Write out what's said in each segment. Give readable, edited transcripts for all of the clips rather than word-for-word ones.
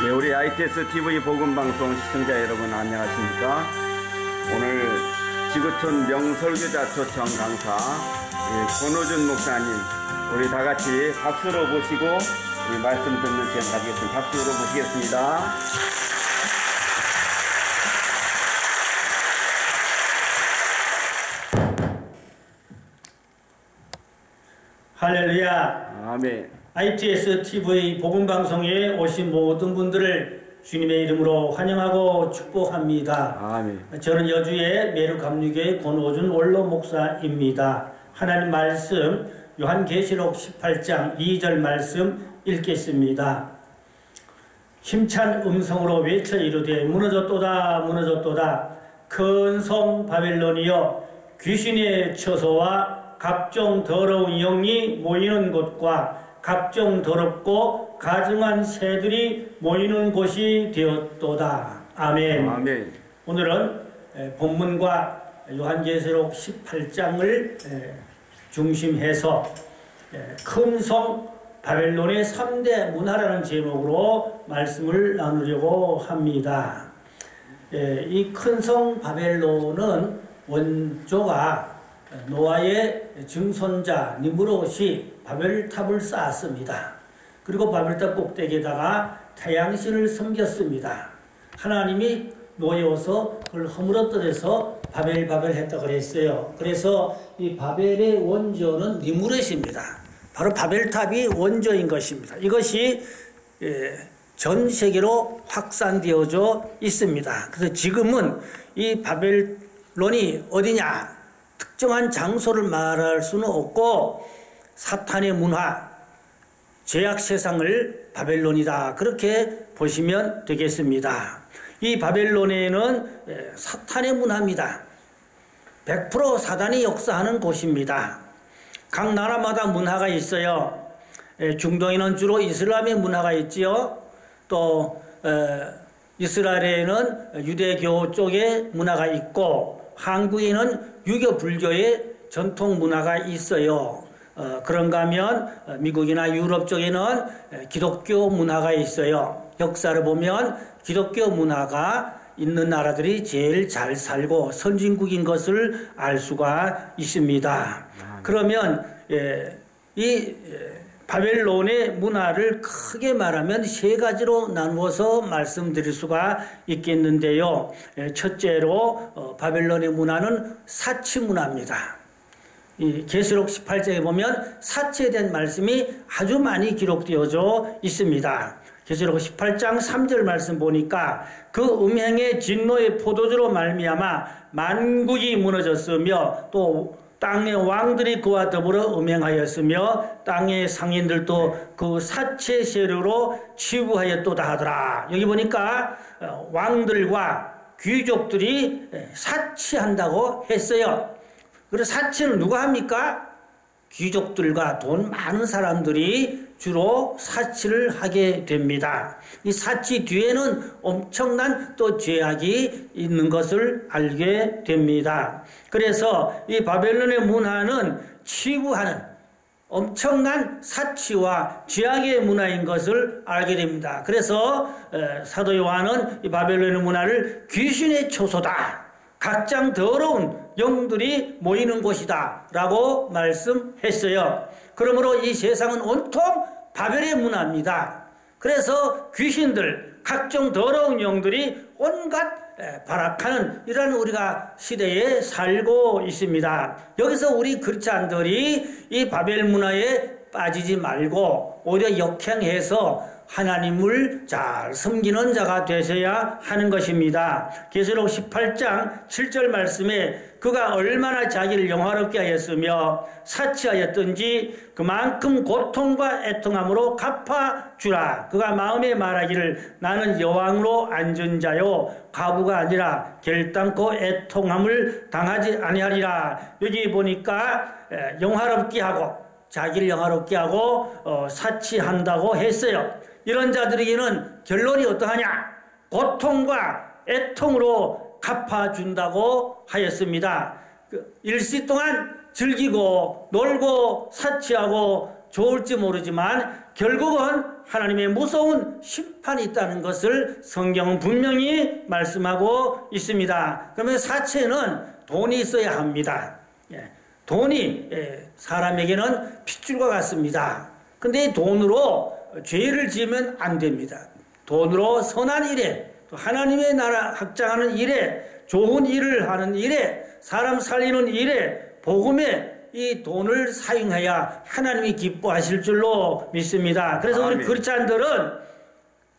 네, 우리 ITS TV 복음방송 시청자 여러분 안녕하십니까? 오늘 지구촌 명설교자 초청 강사 권호준 목사님 우리 다 같이 박수로 모시고 우리 말씀 듣는 시간 가지겠습니다. 박수로 모시겠습니다. 할렐루야. 아멘. ITS TV 복음방송에 오신 모든 분들을 주님의 이름으로 환영하고 축복합니다. 아멘. 저는 여주의 메르감리교회 권호준 원로 목사입니다. 하나님 말씀 요한계시록 18장 2절 말씀 읽겠습니다. 힘찬 음성으로 외쳐 이르되 무너졌도다 무너졌도다 큰 성 바벨론이여 귀신의 처소와 각종 더러운 영이 모이는 곳과 각종 더럽고 가증한 새들이 모이는 곳이 되었도다. 아멘. 아멘. 오늘은 본문과 요한계시록 18장을 중심해서 큰 성 바벨론의 3대 문화라는 제목으로 말씀을 나누려고 합니다. 이 큰 성 바벨론은 원조가 노아의 증손자 니므롯이 바벨탑을 쌓았습니다. 그리고 바벨탑 꼭대기에다가 태양신을 섬겼습니다. 하나님이 노여워서 그걸 허물어뜨려서 바벨 했다고 그랬어요. 그래서 이 바벨의 원조는 니므롯입니다. 바로 바벨탑이 원조인 것입니다. 이것이 전 세계로 확산되어져 있습니다. 그래서 지금은 이 바벨론이 어디냐? 특정한 장소를 말할 수는 없고 사탄의 문화, 죄악 세상을 바벨론이다. 그렇게 보시면 되겠습니다. 이 바벨론에는 사탄의 문화입니다. 100% 사단이 역사하는 곳입니다. 각 나라마다 문화가 있어요. 중동에는 주로 이슬람의 문화가 있지요. 또 이스라엘에는 유대교 쪽의 문화가 있고 한국에는 유교 불교의 전통 문화가 있어요. 그런가 하면 미국이나 유럽 쪽에는 기독교 문화가 있어요. 역사를 보면 기독교 문화가 있는 나라들이 제일 잘 살고 선진국인 것을 알 수가 있습니다. 그러면 이 바벨론의 문화를 크게 말하면 세 가지로 나누어서 말씀드릴 수가 있겠는데요. 첫째로 바벨론의 문화는 사치 문화입니다. 이 계시록 18장에 보면 사치에 대한 말씀이 아주 많이 기록되어져 있습니다. 계시록 18장 3절 말씀 보니까 그 음행의 진노의 포도주로 말미암아 만국이 무너졌으며 또 땅의 왕들이 그와 더불어 음행하였으며 땅의 상인들도 그 사치의 세력으로 치부하였도다 하더라. 여기 보니까 왕들과 귀족들이 사치한다고 했어요. 그래서 사치는 누가 합니까? 귀족들과 돈 많은 사람들이 주로 사치를 하게 됩니다. 이 사치 뒤에는 엄청난 또 죄악이 있는 것을 알게 됩니다. 그래서 이 바벨론의 문화는 치부하는 엄청난 사치와 죄악의 문화인 것을 알게 됩니다. 그래서 사도 요한은 이 바벨론의 문화를 귀신의 초소다. 각장 더러운 영들이 모이는 곳이다 라고 말씀했어요. 그러므로 이 세상은 온통 바벨의 문화입니다. 그래서 귀신들, 각종 더러운 영들이 온갖 발악하는 이런 우리가 시대에 살고 있습니다. 여기서 우리 크리스찬들이 이 바벨 문화에 빠지지 말고 오히려 역행해서 하나님을 잘 섬기는 자가 되셔야 하는 것입니다. 계시록 18장 7절 말씀에 그가 얼마나 자기를 영화롭게 하였으며 사치하였던지 그만큼 고통과 애통함으로 갚아주라. 그가 마음에 말하기를 나는 여왕으로 앉은 자요 과부가 아니라 결단코 애통함을 당하지 아니하리라. 여기 보니까 영화롭게 하고 자기를 영화롭게 하고 사치한다고 했어요. 이런 자들에게는 결론이 어떠하냐? 고통과 애통으로 갚아준다고 하였습니다. 일시 동안 즐기고 놀고 사치하고 좋을지 모르지만 결국은 하나님의 무서운 심판이 있다는 것을 성경은 분명히 말씀하고 있습니다. 그러면 사체는 돈이 있어야 합니다. 돈이 사람에게는 핏줄과 같습니다. 근데 돈으로 죄를 지으면 안 됩니다. 돈으로 선한 일에, 또 하나님의 나라 확장하는 일에, 좋은 일을 하는 일에, 사람 살리는 일에, 복음에 이 돈을 사용해야 하나님이 기뻐하실 줄로 믿습니다. 그래서 우리 크리스찬들은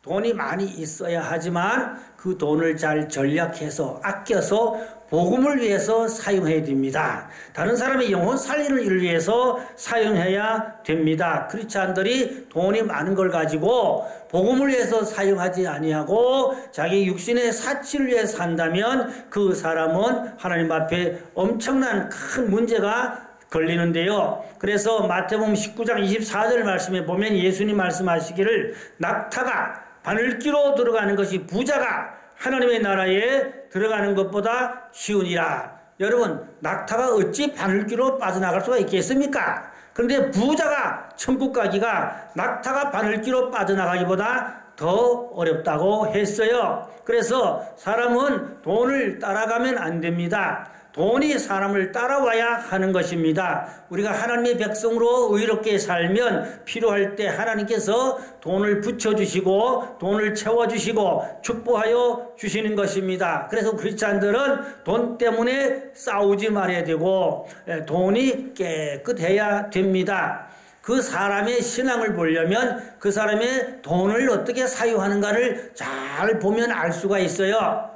돈이 많이 있어야 하지만 그 돈을 잘 전략해서 아껴서 복음을 위해서 사용해야 됩니다. 다른 사람의 영혼 살리는 일을 위해서 사용해야 됩니다. 크리스찬들이 돈이 많은 걸 가지고 복음을 위해서 사용하지 아니하고 자기 육신의 사치를 위해 산다면 그 사람은 하나님 앞에 엄청난 큰 문제가 걸리는데요. 그래서 마태복음 19장 24절 말씀에 보면 예수님 말씀하시기를 낙타가 바늘귀로 들어가는 것이 부자가 하나님의 나라에 들어가는 것보다 쉬우니라. 여러분, 낙타가 어찌 바늘귀로 빠져나갈 수가 있겠습니까? 그런데 부자가 천국 가기가 낙타가 바늘귀로 빠져나가기보다 더 어렵다고 했어요. 그래서 사람은 돈을 따라가면 안 됩니다. 돈이 사람을 따라와야 하는 것입니다. 우리가 하나님의 백성으로 의롭게 살면 필요할 때 하나님께서 돈을 붙여주시고 돈을 채워주시고 축복하여 주시는 것입니다. 그래서 크리스찬들은 돈 때문에 싸우지 말아야 되고 돈이 깨끗해야 됩니다. 그 사람의 신앙을 보려면 그 사람의 돈을 어떻게 사용하는가를 잘 보면 알 수가 있어요.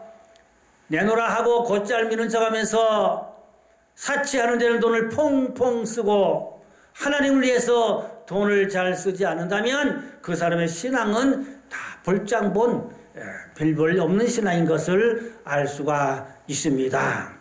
내놓으라 하고 곧잘 미는 척하면서 사치하는 데는 돈을 퐁퐁 쓰고 하나님을 위해서 돈을 잘 쓰지 않는다면 그 사람의 신앙은 다 볼장본 별볼 없는 신앙인 것을 알 수가 있습니다.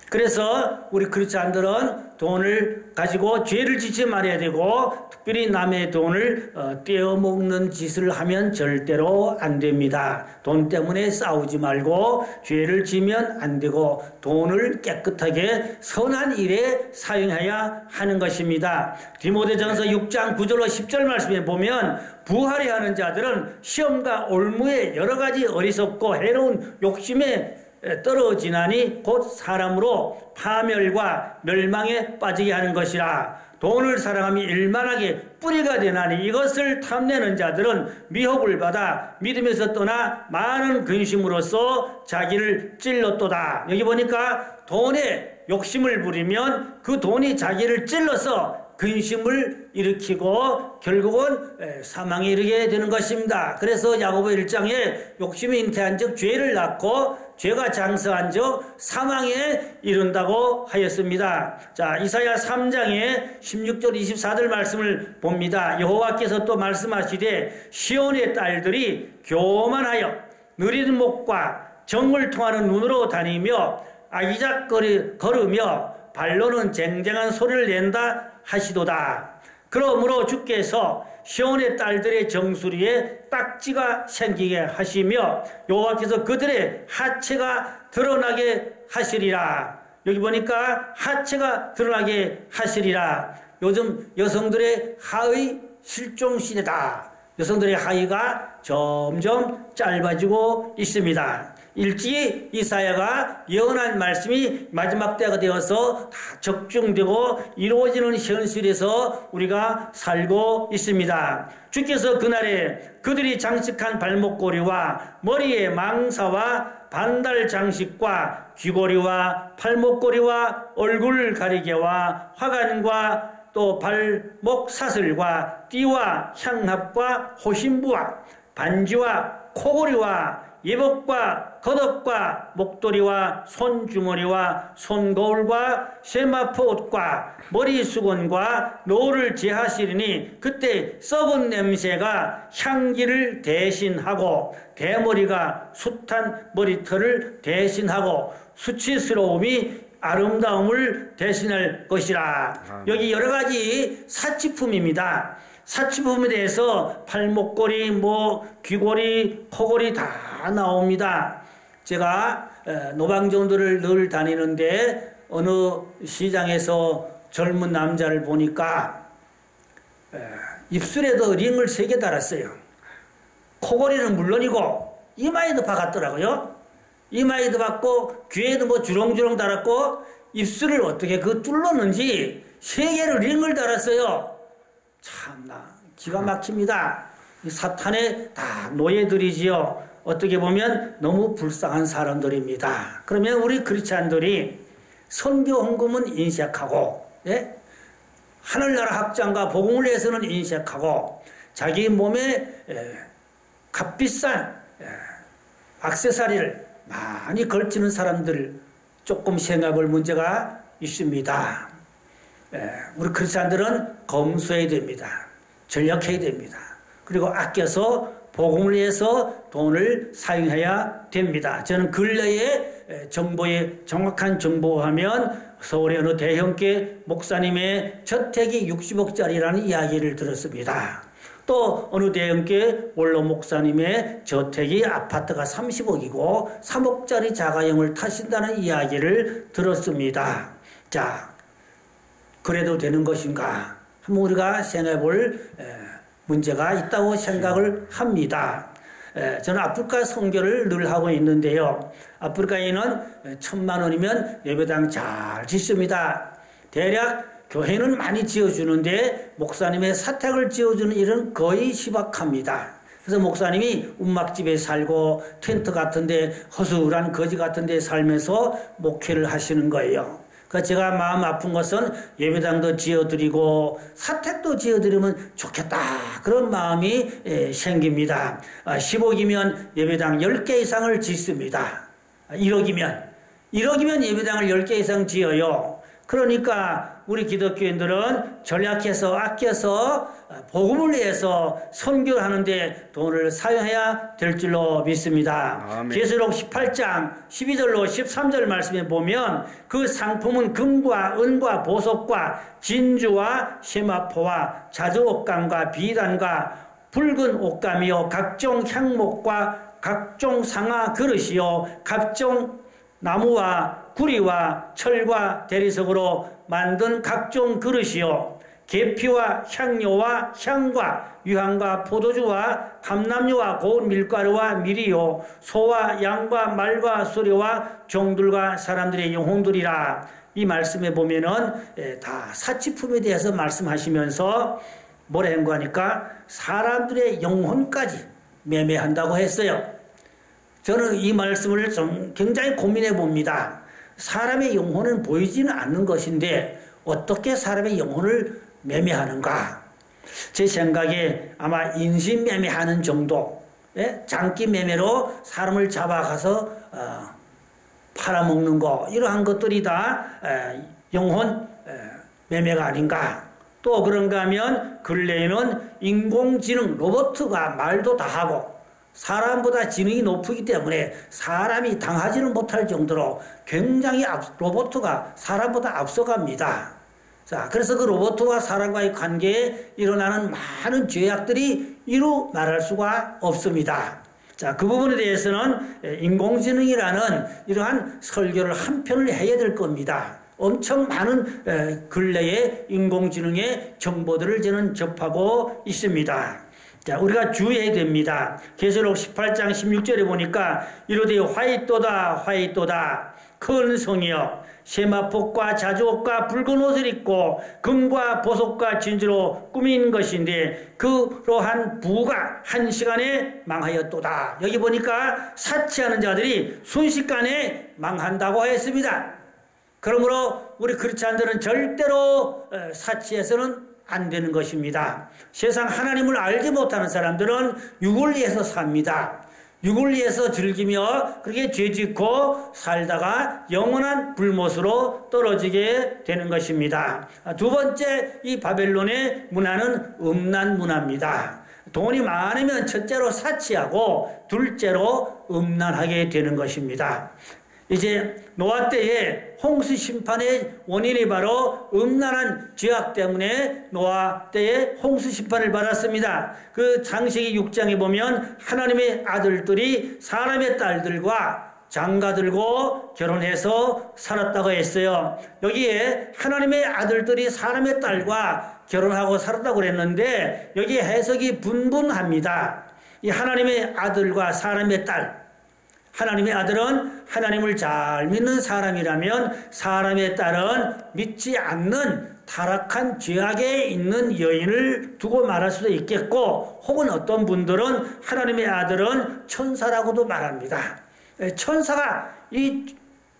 그래서 우리 크리스찬들은 돈을 가지고 죄를 짓지 말아야 되고 특별히 남의 돈을 떼어먹는 짓을 하면 절대로 안 됩니다. 돈 때문에 싸우지 말고 죄를 지면 안 되고 돈을 깨끗하게 선한 일에 사용해야 하는 것입니다. 디모데전서 6장 9절로 10절 말씀에 보면 부하려 하는 자들은 시험과 올무에 여러 가지 어리석고 해로운 욕심에 떨어지나니 곧 사람으로 파멸과 멸망에 빠지게 하는 것이라. 돈을 사랑하며 일만하게 뿌리가 되나니 이것을 탐내는 자들은 미혹을 받아 믿음에서 떠나 많은 근심으로써 자기를 찔렀도다. 여기 보니까 돈에 욕심을 부리면 그 돈이 자기를 찔러서 근심을 일으키고 결국은 사망에 이르게 되는 것입니다. 그래서 야고보 1장에 욕심이 잉태한 즉 죄를 낳고 죄가 장성한 즉 사망에 이른다고 하였습니다. 자, 이사야 3장에 16절 24절 말씀을 봅니다. 여호와께서 또 말씀하시되 시온의 딸들이 교만하여 느린 목과 정을 통하는 눈으로 다니며 아기작 걸으며 발로는 쟁쟁한 소리를 낸다 하시도다. 그러므로 주께서 시온의 딸들의 정수리에 딱지가 생기게 하시며 여호와께서 그들의 하체가 드러나게 하시리라. 여기 보니까 하체가 드러나게 하시리라. 요즘 여성들의 하의 실종 시대다. 여성들의 하의가 점점 짧아지고 있습니다. 일찍이 이사야가 예언한 말씀이 마지막 때가 되어서 다 적중되고 이루어지는 현실에서 우리가 살고 있습니다. 주께서 그날에 그들이 장식한 발목고리와 머리에 망사와 반달 장식과 귀고리와 팔목고리와 얼굴 가리개와 화관과 또 발목 사슬과 띠와 향합과 호신부와 반지와 코고리와 예복과 겉옷과 목도리와 손주머니와 손거울과 세마포옷과 머리수건과 노를 제하시리니 그때 썩은 냄새가 향기를 대신하고 대머리가 숱한 머리털을 대신하고 수치스러움이 아름다움을 대신할 것이라. 여기 여러 가지 사치품입니다. 사치품에 대해서 팔목걸이, 귀걸이, 코걸이 다 나옵니다. 제가 노방정도를 늘 다니는데 어느 시장에서 젊은 남자를 보니까 입술에도 링을 3개 달았어요. 코골이는 물론이고 이마에도 박았더라고요. 이마에도 박고 귀에도 뭐 주렁주렁 달았고 입술을 어떻게 뚫었는지 3개를 링을 달았어요. 참나 기가 막힙니다. 이 사탄의 다 노예들이지요. 어떻게 보면 너무 불쌍한 사람들입니다. 그러면 우리 크리스찬들이 선교 헌금은 인색하고, 예? 하늘나라 확장과 복음을 위해서는 인색하고, 자기 몸에 값비싼 액세서리를 많이 걸치는 사람들 조금 생각할 문제가 있습니다. 우리 크리스찬들은 검소해야 됩니다. 전략해야 됩니다. 그리고 아껴서 복음을 위해서 돈을 사용해야 됩니다. 저는 근래에 정보에 정확한 정보하면 서울의 어느 대형계 목사님의 저택이 60억짜리라는 이야기를 들었습니다. 또 어느 대형계 원로 목사님의 저택이 아파트가 30억이고 3억짜리 자가용을 타신다는 이야기를 들었습니다. 자, 그래도 되는 것인가? 한번 우리가 생각해 볼 문제가 있다고 생각을 합니다. 저는 아프리카 선교를 늘 하고 있는데요. 아프리카에는 1,000만 원이면 예배당 잘 짓습니다. 대략 교회는 많이 지어주는데 목사님의 사택을 지어주는 일은 거의 희박합니다. 그래서 목사님이 움막집에 살고 텐트 같은데 허술한 거지 같은데 살면서 목회를 하시는 거예요. 그러니까 제가 마음 아픈 것은 예배당도 지어드리고 사택도 지어드리면 좋겠다 그런 마음이 생깁니다. 10억이면 예배당 10개 이상을 짓습니다. 1억이면 예배당을 10개 이상 지어요. 그러니까 우리 기독교인들은 전략해서 아껴서 복음을 위해서 선교를 하는데 돈을 사용해야 될 줄로 믿습니다. 아멘. 계시록 18장 12절로 13절 말씀에 보면 그 상품은 금과 은과 보석과 진주와 세마포와 자주옥감과 비단과 붉은 옷감이요 각종 향목과 각종 상아 그릇이요 각종 나무와 구리와 철과 대리석으로 만든 각종 그릇이요 계피와 향료와 향과 유향과 포도주와 감람유와 고운 밀가루와 밀이요 소와 양과 말과 수레와 종들과 사람들의 영혼들이라. 이 말씀에 보면은 다 사치품에 대해서 말씀하시면서 뭐라 한 거니까 사람들의 영혼까지 매매한다고 했어요. 저는 이 말씀을 좀 굉장히 고민해 봅니다. 사람의 영혼은 보이지는 않는 것인데 어떻게 사람의 영혼을 매매하는가? 제 생각에 아마 인신 매매하는 정도, 장기 매매로 사람을 잡아가서 팔아먹는 거, 이러한 것들이 다 영혼 매매가 아닌가? 또 그런가 하면 근래에는 인공지능 로봇가 말도 다 하고 사람보다 지능이 높기 때문에 사람이 당하지는 못할 정도로 굉장히 로봇가 사람보다 앞서갑니다. 자, 그래서 그 로봇과 사람과의 관계에 일어나는 많은 죄악들이 이루 말할 수가 없습니다. 자, 그 부분에 대해서는 인공지능이라는 이러한 설교를 한 편을 해야 될 겁니다. 엄청 많은 근래의 인공지능의 정보들을 저는 접하고 있습니다. 자, 우리가 주의해야 됩니다. 계시록 18장 16절에 보니까 이르되 화이또다 큰 성이여 세마포과 자주옷과 붉은 옷을 입고 금과 보석과 진주로 꾸민 것인데 그러한 부가 한 시간에 망하였도다. 여기 보니까 사치하는 자들이 순식간에 망한다고 했습니다. 그러므로 우리 크리스찬들은 절대로 사치해서는 안 되는 것입니다. 세상 하나님을 알지 못하는 사람들은 육을 위해서 삽니다. 육을 위해서 즐기며 그렇게 죄짓고 살다가 영원한 불못으로 떨어지게 되는 것입니다. 두 번째, 이 바벨론의 문화는 음란 문화입니다. 돈이 많으면 첫째로 사치하고 둘째로 음란하게 되는 것입니다. 이제 노아 때에 홍수 심판의 원인이 바로 음란한 죄악 때문에 노아 때에 홍수 심판을 받았습니다. 그 창세기 6장에 보면 하나님의 아들들이 사람의 딸들과 장가 들고 결혼해서 살았다고 했어요. 여기에 하나님의 아들들이 사람의 딸과 결혼하고 살았다고 그랬는데 여기 해석이 분분합니다. 이 하나님의 아들과 사람의 딸, 하나님의 아들은 하나님을 잘 믿는 사람이라면 사람의 딸은 믿지 않는 타락한 죄악에 있는 여인을 두고 말할 수도 있겠고, 혹은 어떤 분들은 하나님의 아들은 천사라고도 말합니다. 천사가 이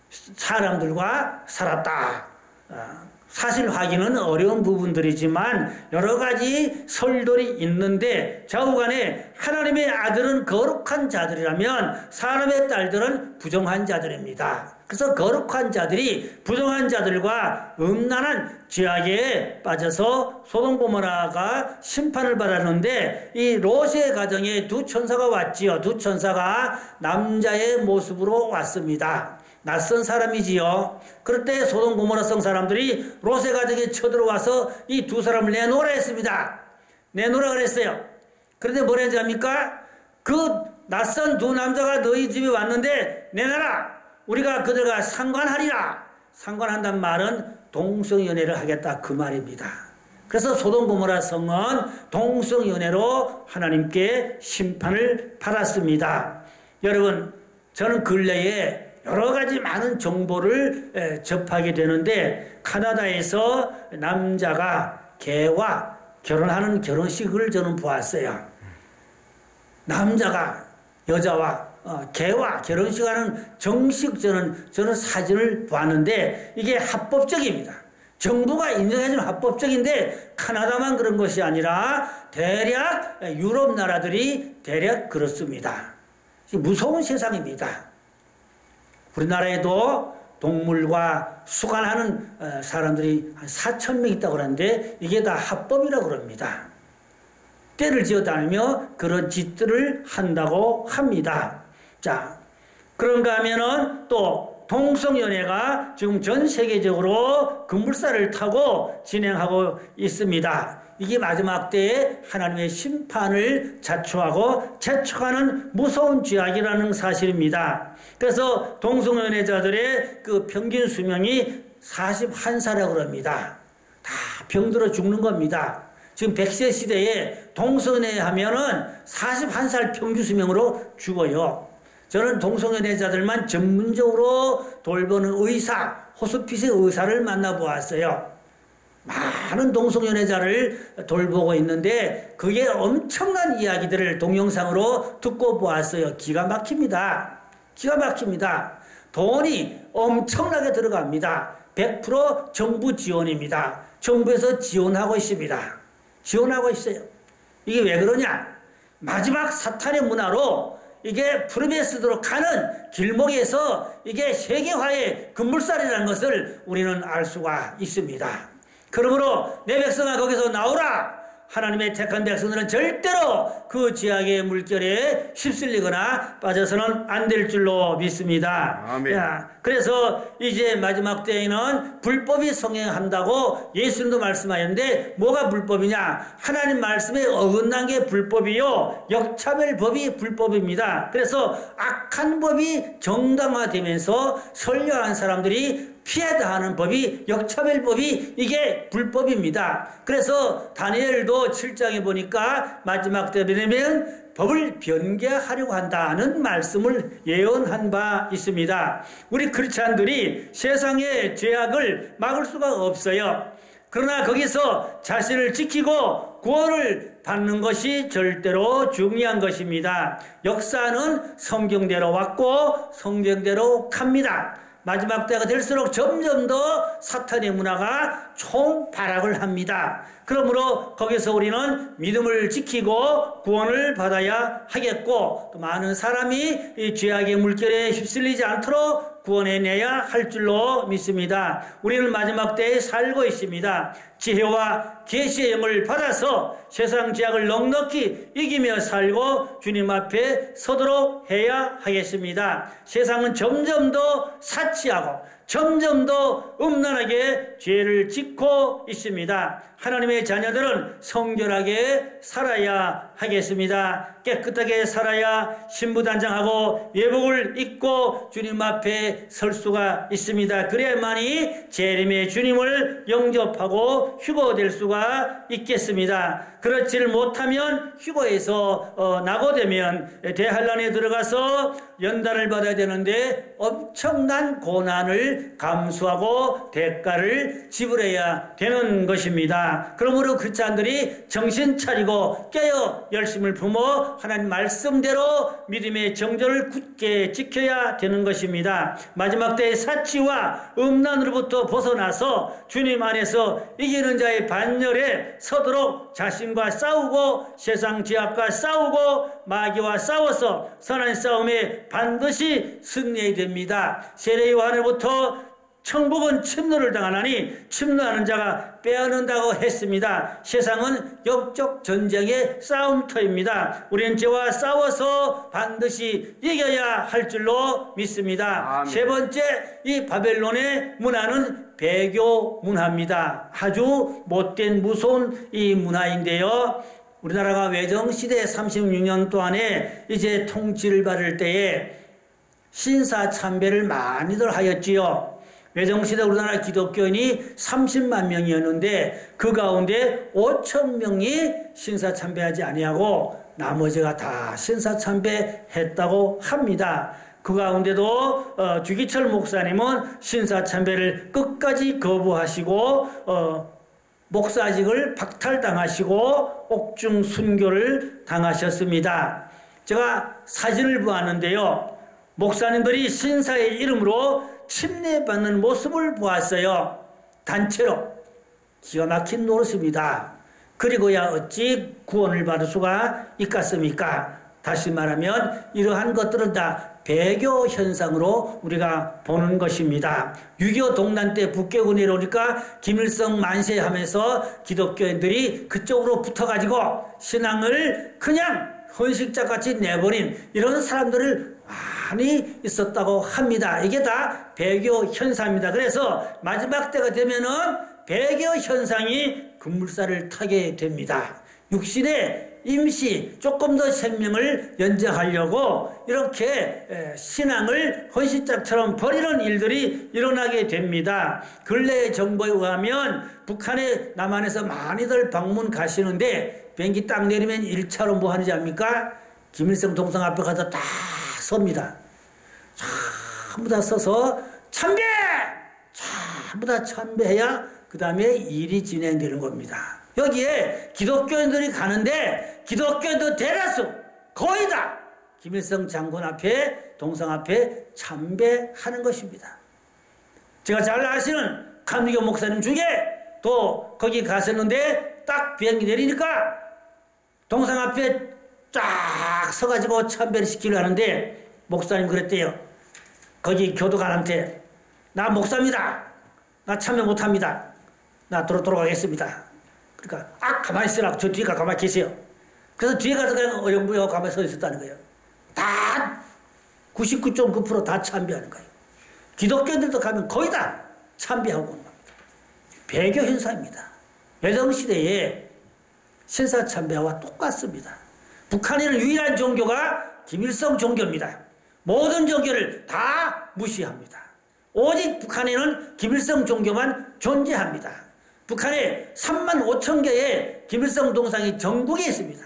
사람들과 살았다. 사실 확인은 어려운 부분들이지만 여러 가지 설들이 있는데, 좌우간에 하나님의 아들은 거룩한 자들이라면 사람의 딸들은 부정한 자들입니다. 그래서 거룩한 자들이 부정한 자들과 음란한 죄악에 빠져서 소돔 고모라가 심판을 받았는데, 이 롯의 가정에 두 천사가 왔지요. 두 천사가 남자의 모습으로 왔습니다. 낯선 사람이지요. 그럴 때 소돔 고모라 성 사람들이 롯의 가정에 쳐들어와서 이 두 사람을 내놓으라 했습니다. 내놓으라 그랬어요. 그런데 뭐라 하지 합니까? 그 낯선 두 남자가 너희 집에 왔는데 내놔라. 우리가 그들과 상관하리라. 상관한다는 말은 동성연애를 하겠다, 그 말입니다. 그래서 소돔 고모라 성은 동성연애로 하나님께 심판을 받았습니다. 여러분, 저는 근래에 여러 가지 많은 정보를 접하게 되는데, 카나다에서 남자가 개와 결혼하는 결혼식을 저는 보았어요. 남자가 여자와 개와 결혼식하는 정식 저는 사진을 봤는데 이게 합법적입니다. 정부가 인정해주는 합법적인데 카나다만 그런 것이 아니라 대략 유럽 나라들이 대략 그렇습니다. 무서운 세상입니다. 우리나라에도 동물과 수간하는 사람들이 한 4,000명 있다고 그러는데 이게 다 합법이라고 그럽니다. 때를 지어다니며 그런 짓들을 한다고 합니다. 자, 그런가 하면은 또 동성연애가 지금 전 세계적으로 급물살을 타고 진행하고 있습니다. 이게 마지막 때에 하나님의 심판을 자초하고 재촉하는 무서운 죄악이라는 사실입니다. 그래서 동성연애자들의 그 평균 수명이 41살이라고 합니다. 다 병들어 죽는 겁니다. 지금 100세 시대에 동성연애 하면은 41살 평균 수명으로 죽어요. 저는 동성연애자들만 전문적으로 돌보는 의사, 호스피스 의사를 만나보았어요. 많은 동성연애자를 돌보고 있는데 그게 엄청난 이야기들을 동영상으로 듣고 보았어요. 기가 막힙니다. 기가 막힙니다. 돈이 엄청나게 들어갑니다. 100% 정부 지원입니다. 정부에서 지원하고 있습니다. 지원하고 있어요. 이게 왜 그러냐? 마지막 사탄의 문화로 이게 프로메스도록 가는 길목에서 이게 세계화의 급물살이라는 것을 우리는 알 수가 있습니다. 그러므로 내 백성아 거기서 나오라. 하나님의 택한 백성들은 절대로 그 죄악의 물결에 휩쓸리거나 빠져서는 안 될 줄로 믿습니다. 아멘. 야, 그래서 이제 마지막 때에는 불법이 성행한다고 예수님도 말씀하셨는데 뭐가 불법이냐? 하나님 말씀에 어긋난 게 불법이요, 역차별법이 불법입니다. 그래서 악한 법이 정당화되면서 선량한 사람들이 피해당하는 법이, 역차별법이 이게 불법입니다. 그래서 다니엘도 7장에 보니까 마지막 때 되면 법을 변개하려고 한다는 말씀을 예언한 바 있습니다. 우리 크리스찬들이 세상의 죄악을 막을 수가 없어요. 그러나 거기서 자신을 지키고 구원을 받는 것이 절대로 중요한 것입니다. 역사는 성경대로 왔고 성경대로 갑니다. 마지막 때가 될수록 점점 더 사탄의 문화가 총발악을 합니다. 그러므로 거기서 우리는 믿음을 지키고 구원을 받아야 하겠고, 또 많은 사람이 이 죄악의 물결에 휩쓸리지 않도록 구원해내야 할 줄로 믿습니다. 우리는 마지막 때에 살고 있습니다. 지혜와 계시의 영을 받아서 세상 죄악을 넉넉히 이기며 살고 주님 앞에 서도록 해야 하겠습니다. 세상은 점점 더 사치하고 점점 더 음란하게 죄를 짓고 있습니다. 하나님의 자녀들은 성결하게 살아야 하겠습니다. 깨끗하게 살아야 신부단장하고 예복을 입고 주님 앞에 설 수가 있습니다. 그래야만이 재림의 주님을 영접하고 휴거될 수가 있겠습니다. 그렇지를 못하면 휴거에서 낙오되면 대환란에 들어가서 연단을 받아야 되는데 엄청난 고난을 감수하고 대가를 지불해야 되는 것입니다. 그러므로 크리스찬들이 정신 차리고 깨어 열심을 품어 하나님 말씀대로 믿음의 정절을 굳게 지켜야 되는 것입니다. 마지막 때의 사치와 음란으로부터 벗어나서 주님 안에서 이기는 자의 반열에 서도록 자신과 싸우고 세상 죄악과 싸우고 마귀와 싸워서 선한 싸움에 반드시 승리해야 됩니다. 세례 요한으로부터 천국은 침노를 당하나니 침노하는 자가 빼앗는다고 했습니다. 세상은 영적 전쟁의 싸움터입니다. 우리는 죄와 싸워서 반드시 이겨야 할 줄로 믿습니다. 아멘. 세 번째, 이 바벨론의 문화는 배교 문화입니다. 아주 못된 무서운 이 문화인데요. 우리나라가 외정시대 36년 동안에 이제 통치를 받을 때에 신사참배를 많이들 하였지요. 외정시대 우리나라 기독교인이 30만 명이었는데 그 가운데 5천 명이 신사참배하지 아니하고 나머지가 다 신사참배했다고 합니다. 그 가운데도 주기철 목사님은 신사참배를 끝까지 거부하시고 목사직을 박탈당하시고 옥중 순교를 당하셨습니다. 제가 사진을 보았는데요. 목사님들이 신사의 이름으로 침례받는 모습을 보았어요. 단체로. 기가 막힌 노릇입니다. 그리고야 어찌 구원을 받을 수가 있겠습니까? 다시 말하면 이러한 것들은 다 배교 현상으로 우리가 보는 것입니다. 6.25 동란 때 북괴군이 내려오니까 김일성 만세하면서 기독교인들이 그쪽으로 붙어가지고 신앙을 그냥 헌식자같이 내버린 이런 사람들을 많이 있었다고 합니다. 이게 다 배교 현상입니다. 그래서 마지막 때가 되면은 배교 현상이 급물살을 타게 됩니다. 육신의 임시 조금 더 생명을 연장하려고 이렇게 신앙을 헌신자처럼 버리는 일들이 일어나게 됩니다. 근래의 정보에 의하면 북한에 남한에서 많이들 방문 가시는데 비행기 딱 내리면 1차로 뭐 하는지 압니까? 김일성 동상 앞에 가서 다 섭니다. 전부 다 서서 참배! 전부 다 참배해야 그 다음에 일이 진행되는 겁니다. 여기에 기독교인들이 가는데 기독교인들 대다수 거의 다 김일성 장군 앞에 동상 앞에 참배하는 것입니다. 제가 잘 아시는 감리교 목사님 중에 또 거기 갔었는데 딱 비행기 내리니까 동상 앞에 쫙 서가지고 참배를 시키려 하는데 목사님 그랬대요. 거기 교도관한테 나 목사입니다. 나 참배 못합니다. 나 돌아가겠습니다. 그러니까 가만히 있으라고 저 뒤에 가만히 계세요. 그래서 뒤에 가서 그냥 어영부영 가만히 서 있었다는 거예요. 다 99.9% 다 참배하는 거예요. 기독교인들도 가면 거의 다 참배하고 오는 겁니다. 배교 현상입니다. 외정시대에 신사참배와 똑같습니다. 북한에는 유일한 종교가 김일성 종교입니다. 모든 종교를 다 무시합니다. 오직 북한에는 김일성 종교만 존재합니다. 북한에 3만 5천 개의 김일성 동상이 전국에 있습니다.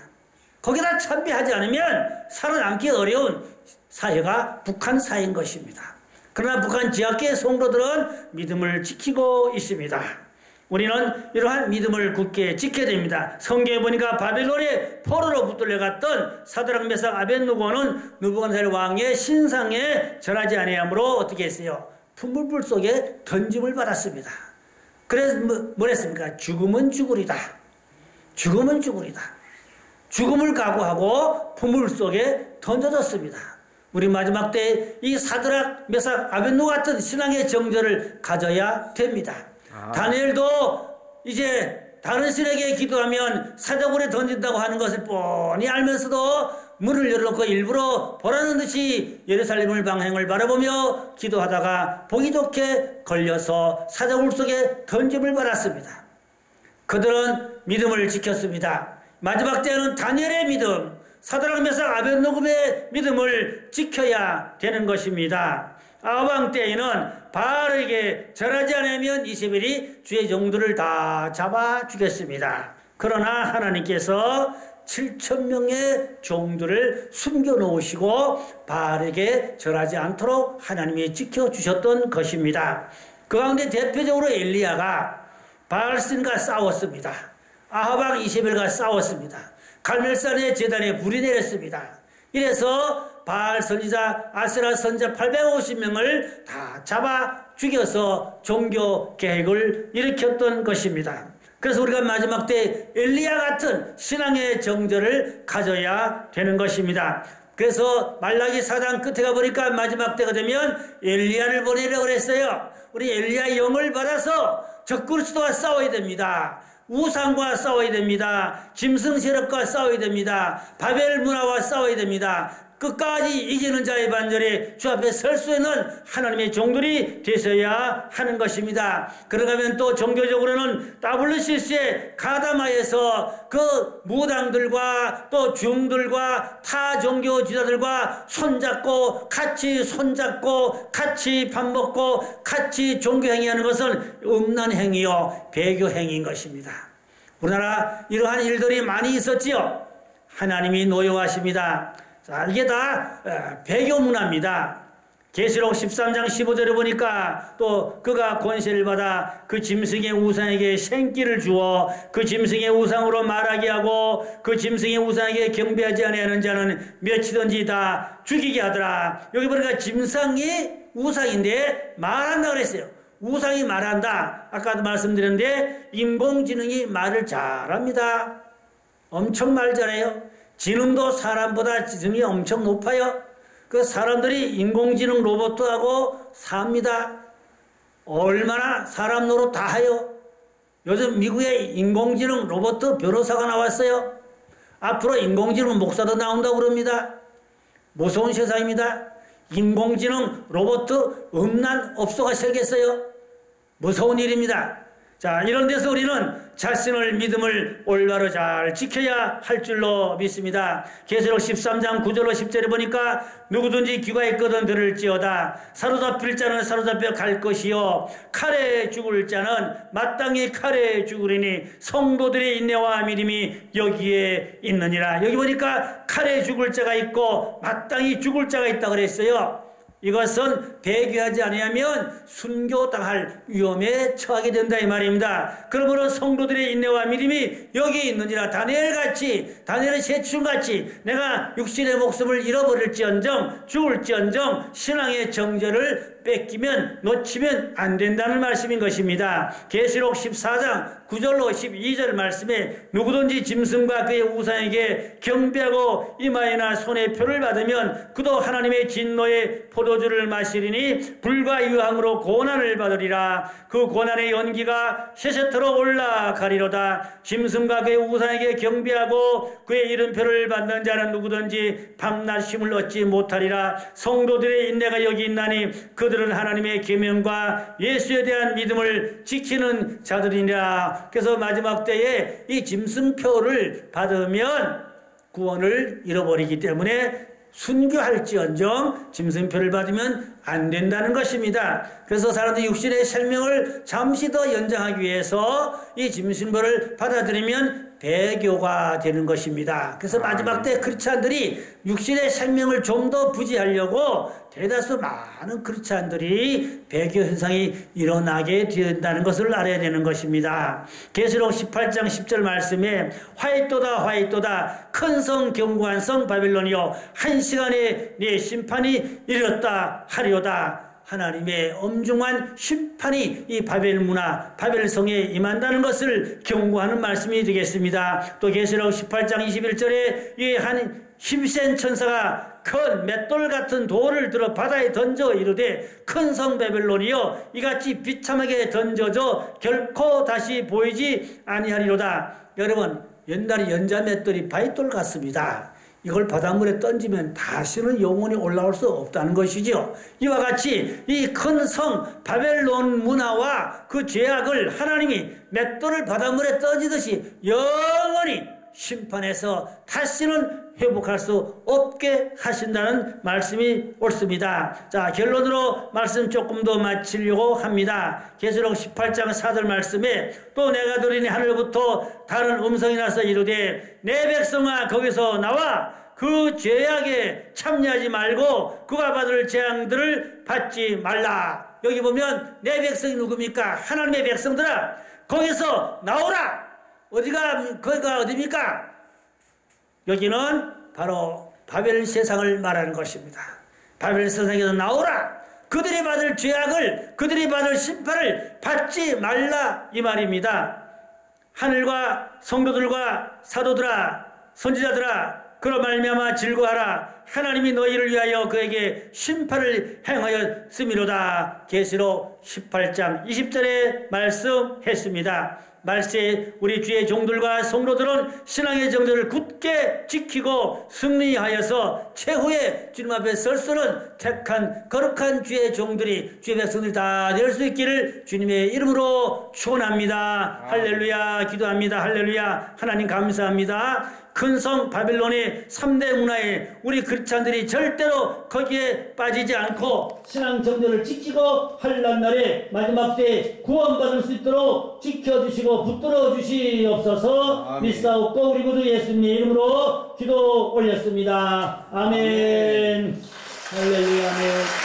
거기다 참배하지 않으면 살아남기 어려운 사회가 북한 사회인 것입니다. 그러나 북한 지하계 성도들은 믿음을 지키고 있습니다. 우리는 이러한 믿음을 굳게 지켜야 됩니다. 성경에 보니까 바벨론의 포로로 붙들려갔던 사드락 메삭 아벳느고는 느부갓네살 왕의 신상에 절하지 아니하므로 어떻게 했어요? 풀물 속에 던짐을 받았습니다. 그래서 뭘 했습니까? 죽음은 죽으리다. 죽음은 죽으리다. 죽음을 각오하고 풀물 속에 던져졌습니다. 우리 마지막 때 이 사드락 메삭 아벳느고 같은 신앙의 정절을 가져야 됩니다. 다니엘도 이제 다른 신에게 기도하면 사자굴에 던진다고 하는 것을 뻔히 알면서도 문을 열어놓고 일부러 보라는 듯이 예루살렘을 방향을 바라보며 기도하다가 보기 좋게 걸려서 사자굴 속에 던짐을 받았습니다. 그들은 믿음을 지켰습니다. 마지막 때는 다니엘의 믿음, 사드락 메삭 아벳노고의 믿음을 지켜야 되는 것입니다. 아합 때에는 바알에게 절하지 않으면 이세벨이 주의 종들을 다 잡아 죽였습니다. 그러나 하나님께서 7,000명의 종들을 숨겨놓으시고 바알에게 절하지 않도록 하나님이 지켜주셨던 것입니다. 그 가운데 대표적으로 엘리야가 바알신과 싸웠습니다. 아합 이세벨과 싸웠습니다. 갈멜산의 제단에 불이 내렸습니다. 이래서 바알 선지자, 아세라 선지자 850명을 다 잡아 죽여서 종교 개혁을 일으켰던 것입니다. 그래서 우리가 마지막 때 엘리야 같은 신앙의 정절을 가져야 되는 것입니다. 그래서 말라기 4장 끝에 가보니까 마지막 때가 되면 엘리야를 보내려고 그랬어요. 우리 엘리야 영을 받아서 적그리스도와 싸워야 됩니다. 우상과 싸워야 됩니다. 짐승 세력과 싸워야 됩니다. 바벨 문화와 싸워야 됩니다. 끝까지 이기는 자의 반절에 주 앞에 설 수 있는 하나님의 종들이 되셔야 하는 것입니다. 그러가면 또 종교적으로는 WCC의 가다마에서 그 무당들과 또 중들과 타 종교 지도자들과 손잡고 같이 밥 먹고 같이 종교 행위하는 것은 음란 행위요 배교 행위인 것입니다. 우리나라 이러한 일들이 많이 있었지요. 하나님이 노여하십니다. 자, 이게 다 배교 문화입니다. 계시록 13장 15절에 보니까 또 그가 권세를 받아 그 짐승의 우상에게 생기를 주어 그 짐승의 우상으로 말하게 하고 그 짐승의 우상에게 경배하지 아니하는 자는 몇이든지 다 죽이게 하더라. 여기 보니까 짐승이 우상인데 말한다 그랬어요. 우상이 말한다. 아까도 말씀드렸는데 인공지능이 말을 잘합니다. 엄청 말 잘해요. 지능도 사람보다 지능이 엄청 높아요. 그 사람들이 인공지능 로봇하고 삽니다. 얼마나 사람 노릇 다 해요. 요즘 미국에 인공지능 로봇 변호사가 나왔어요. 앞으로 인공지능 목사도 나온다고 그럽니다. 무서운 세상입니다. 인공지능 로봇 음란 업소가 생겼어요. 무서운 일입니다. 자, 이런 데서 우리는 자신을 믿음을 올바로 잘 지켜야 할 줄로 믿습니다. 계시록 13장 9절로 10절에 보니까 누구든지 귀가 있거든 들을지어다. 사로잡힐 자는 사로잡혀 갈 것이요 칼에 죽을 자는 마땅히 칼에 죽으리니 성도들의 인내와 믿음이 여기에 있느니라. 여기 보니까 칼에 죽을 자가 있고 마땅히 죽을 자가 있다고 그랬어요. 이것은 배교하지 않으면 순교당할 위험에 처하게 된다 이 말입니다. 그러므로 성도들의 인내와 믿음이 여기에 있느니라. 다니엘의 세춘같이 내가 육신의 목숨을 잃어버릴지언정 죽을지언정 신앙의 정절을 뺏기면 놓치면 안 된다는 말씀인 것입니다. 계시록 14장 9절로 12절 말씀에 누구든지 짐승과 그의 우상에게 경배하고 이마에나 손에 표를 받으면 그도 하나님의 진노의 포도주를 마시리니 불과 유황으로 고난을 받으리라. 그 고난의 연기가 세세토록 올라가리로다. 짐승과 그의 우상에게 경배하고 그의 이름표를 받는 자는 누구든지 밤낮 쉼을 얻지 못하리라. 성도들의 인내가 여기 있나니 그들은 하나님의 계명과 예수에 대한 믿음을 지키는 자들이니라. 그래서 마지막 때에 이 짐승표를 받으면 구원을 잃어버리기 때문에 순교할지언정 짐승표를 받으면 안 된다는 것입니다. 그래서 사람들이 육신의 생명을 잠시 더 연장하기 위해서 이 짐승표를 받아들이면 배교가 되는 것입니다. 그래서 마지막 때 크리스찬들이 육신의 생명을 좀 더 부지하려고 대다수 많은 크리스찬들이 배교 현상이 일어나게 된다는 것을 알아야 되는 것입니다. 계시록 18장 10절 말씀에 화이토다 큰 성 견고한 성 바빌론이여 한 시간에 네 심판이 이르렀다 하리오다. 하나님의 엄중한 심판이 이 바벨 문화, 바벨성에 임한다는 것을 경고하는 말씀이 되겠습니다. 또 계시록 18장 21절에 이 한 힘센 천사가 큰 맷돌 같은 돌을 들어 바다에 던져 이르되 큰 성 바벨론이여 이같이 비참하게 던져져 결코 다시 보이지 아니하리로다. 여러분, 옛날에 연자 맷돌이 바위돌 같습니다. 이걸 바닷물에 던지면 다시는 영원히 올라올 수 없다는 것이죠. 이와 같이 이 큰 성 바벨론 문화와 그 죄악을 하나님이 맷돌을 바닷물에 던지듯이 영원히 심판해서 다시는 회복할 수 없게 하신다는 말씀이 옳습니다. 자, 결론으로 말씀 조금 더 마치려고 합니다. 계시록 18장 4절 말씀에 또 내가 들으니 하늘부터 다른 음성이 나서 이르되 내 백성아 거기서 나와 그 죄악에 참여하지 말고 그가 받을 재앙들을 받지 말라. 여기 보면 내 백성이 누굽니까? 하나님의 백성들아 거기서 나오라. 거기가 어디입니까? 여기는 바로 바벨 세상을 말하는 것입니다. 바벨 세상에서 나오라. 그들이 받을 죄악을, 그들이 받을 심판을 받지 말라 이 말입니다. 하늘과 성도들과 사도들아, 선지자들아, 그로 말미암아 즐거워하라. 하나님이 너희를 위하여 그에게 심판을 행하였음이로다. 계시록 18장 20절에 말씀했습니다. 말세 우리 주의 종들과 성도들은 신앙의 정절을 굳게 지키고 승리하여서 최후의 주님 앞에 설서는 택한 거룩한 주의 종들이 주의 백성들이 다 될 수 있기를 주님의 이름으로 축원합니다. 할렐루야. 기도합니다. 할렐루야. 하나님 감사합니다. 큰 성 바빌론의 3대 문화에 우리 크리스찬들이 절대로 거기에 빠지지 않고 신앙 정절을 지키고 환난 날에 마지막 때에 구원받을 수 있도록 지켜주시고 붙들어 주시옵소서. 믿사옵고 우리 구주 예수님의 이름으로 기도 올렸습니다. 아멘. 할렐루야. 아멘.